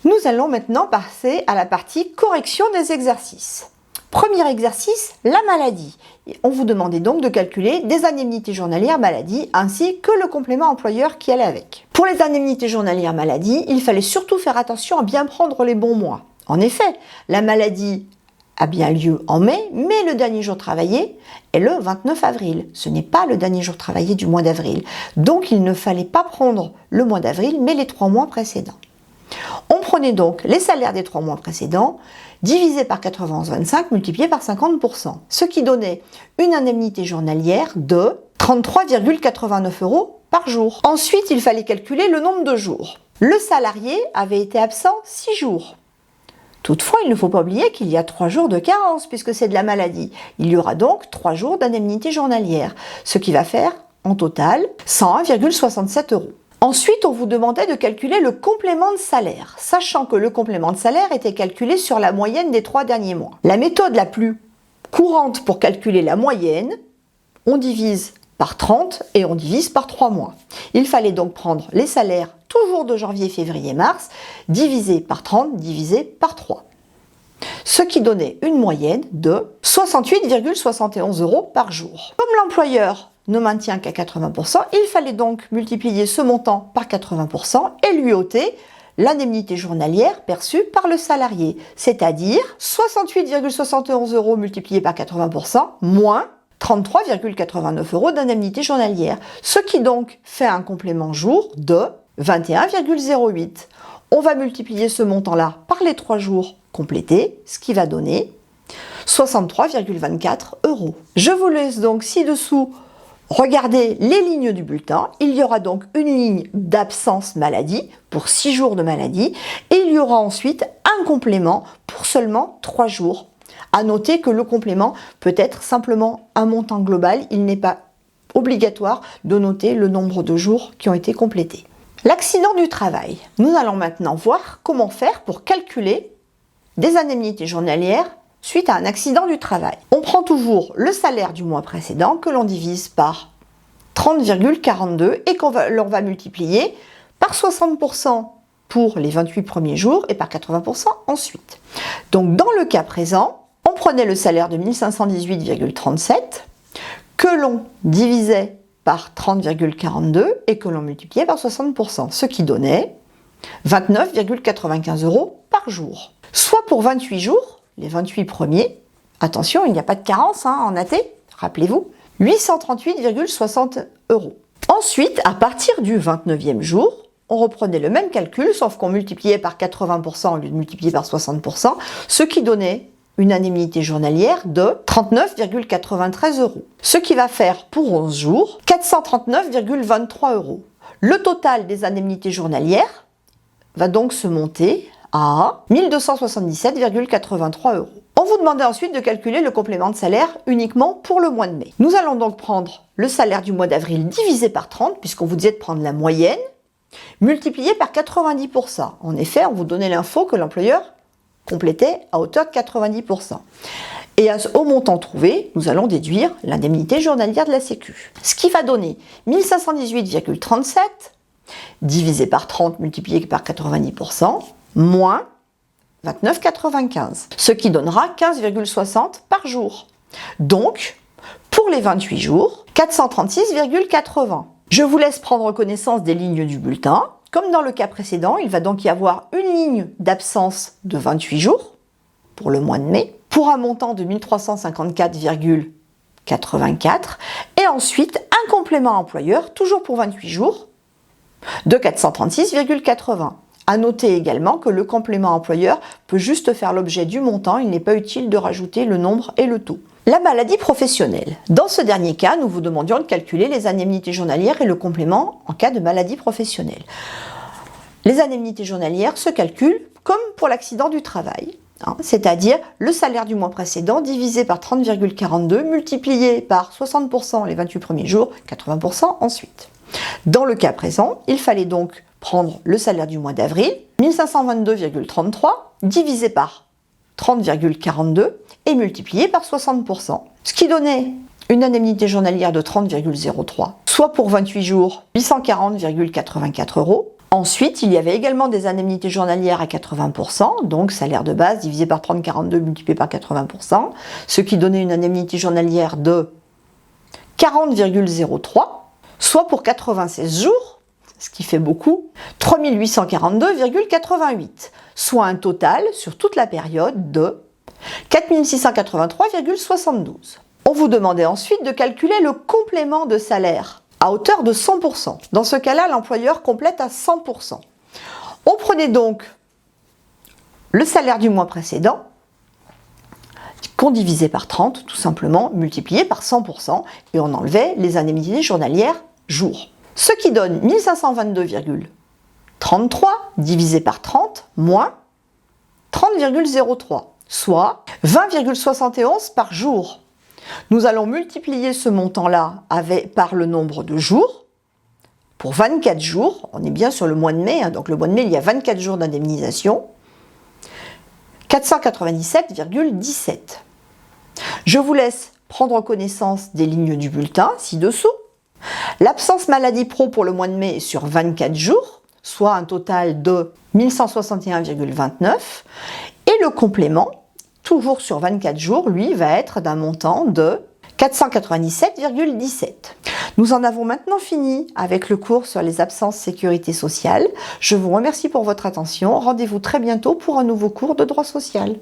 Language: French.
Nous allons maintenant passer à la partie correction des exercices. Premier exercice, la maladie. On vous demandait donc de calculer des indemnités journalières maladie ainsi que le complément employeur qui allait avec. Pour les indemnités journalières maladie, il fallait surtout faire attention à bien prendre les bons mois. En effet, la maladie a bien lieu en mai, mais le dernier jour travaillé est le 29 avril. Ce n'est pas le dernier jour travaillé du mois d'avril. Donc il ne fallait pas prendre le mois d'avril, mais les 3 mois précédents. On prenait donc les salaires des 3 mois précédents, divisé par 91,25 multiplié par 50%, ce qui donnait une indemnité journalière de 33,89 € par jour. Ensuite, il fallait calculer le nombre de jours. Le salarié avait été absent 6 jours. Toutefois, il ne faut pas oublier qu'il y a 3 jours de carence puisque c'est de la maladie. Il y aura donc 3 jours d'indemnité journalière, ce qui va faire en total 101,67 €. Ensuite, on vous demandait de calculer le complément de salaire, sachant que le complément de salaire était calculé sur la moyenne des 3 derniers mois. La méthode la plus courante pour calculer la moyenne, on divise par 30 et on divise par 3 mois. Il fallait donc prendre les salaires toujours de janvier, février, mars, divisé par 30, divisé par 3. Ce qui donnait une moyenne de 68,71 € par jour. Comme l'employeur ne maintient qu'à 80%, il fallait donc multiplier ce montant par 80% et lui ôter l'indemnité journalière perçue par le salarié, c'est-à-dire 68,71 € multiplié par 80% moins 33,89 € d'indemnité journalière, ce qui donc fait un complément jour de 21,08. On va multiplier ce montant-là par les 3 jours complétés, ce qui va donner 63,24 €. Je vous laisse donc ci-dessous regarder les lignes du bulletin. Il y aura donc une ligne d'absence maladie pour 6 jours de maladie et il y aura ensuite un complément pour seulement 3 jours. À noter que le complément peut être simplement un montant global, il n'est pas obligatoire de noter le nombre de jours qui ont été complétés. L'accident du travail. Nous allons maintenant voir comment faire pour calculer des indemnités journalières suite à un accident du travail. On prend toujours le salaire du mois précédent que l'on divise par 30,42 et qu'on va multiplier par 60% pour les 28 premiers jours et par 80% ensuite. Donc dans le cas présent, on prenait le salaire de 1518,37 que l'on divisait par 30,42 et que l'on multipliait par 60%, ce qui donnait 29,95 € par jour. Soit pour 28 jours, les 28 premiers, attention, il n'y a pas de carence en AT, rappelez-vous, 838,60 €. Ensuite, à partir du 29e jour, on reprenait le même calcul, sauf qu'on multipliait par 80% au lieu de multiplier par 60%, ce qui donnait une indemnité journalière de 39,93 €. Ce qui va faire pour 11 jours 439,23 €. Le total des indemnités journalières va donc se monter à 1277,83 €. On vous demandait ensuite de calculer le complément de salaire uniquement pour le mois de mai. Nous allons donc prendre le salaire du mois d'avril divisé par 30, puisqu'on vous disait de prendre la moyenne, multiplié par 90%. En effet, on vous donnait l'info que l'employeur complétait à hauteur de 90%. Et au montant trouvé, nous allons déduire l'indemnité journalière de la Sécu. Ce qui va donner 1518,37 divisé par 30 multiplié par 90%, moins 29,95, ce qui donnera 15,60 par jour. Donc, pour les 28 jours, 436,80. Je vous laisse prendre connaissance des lignes du bulletin. Comme dans le cas précédent, il va donc y avoir une ligne d'absence de 28 jours pour le mois de mai, pour un montant de 1354,84 et ensuite un complément employeur, toujours pour 28 jours, de 436,80. À noter également que le complément employeur peut juste faire l'objet du montant, il n'est pas utile de rajouter le nombre et le taux. La maladie professionnelle. Dans ce dernier cas, nous vous demandions de calculer les indemnités journalières et le complément en cas de maladie professionnelle. Les indemnités journalières se calculent comme pour l'accident du travail, c'est-à-dire le salaire du mois précédent divisé par 30,42 multiplié par 60% les 28 premiers jours, 80% ensuite. Dans le cas présent, il fallait donc prendre le salaire du mois d'avril, 1522,33 divisé par 30,42 et multiplié par 60%, ce qui donnait une indemnité journalière de 30,03, soit pour 28 jours 840,84 €, Ensuite, il y avait également des indemnités journalières à 80%, donc salaire de base divisé par 30,42 multiplié par 80%, ce qui donnait une indemnité journalière de 40,03, soit pour 96 jours, ce qui fait beaucoup, 3842,88, soit un total sur toute la période de 4683,72. On vous demandait ensuite de calculer le complément de salaire à hauteur de 100%. Dans ce cas-là, l'employeur complète à 100%. On prenait donc le salaire du mois précédent, qu'on divisait par 30, tout simplement, multiplié par 100%, et on enlevait les indemnités journalières jour. Ce qui donne 1522,33 divisé par 30 moins 30,03, soit 20,71 par jour. Nous allons multiplier ce montant-là par le nombre de jours. Pour 24 jours, on est bien sur le mois de mai, donc le mois de mai, il y a 24 jours d'indemnisation. 497,17. Je vous laisse prendre connaissance des lignes du bulletin ci-dessous. L'absence maladie pro pour le mois de mai est sur 24 jours, soit un total de 1161,29. Et le complément, toujours sur 24 jours, lui, va être d'un montant de 497,17. Nous en avons maintenant fini avec le cours sur les absences sécurité sociale. Je vous remercie pour votre attention. Rendez-vous très bientôt pour un nouveau cours de droit social.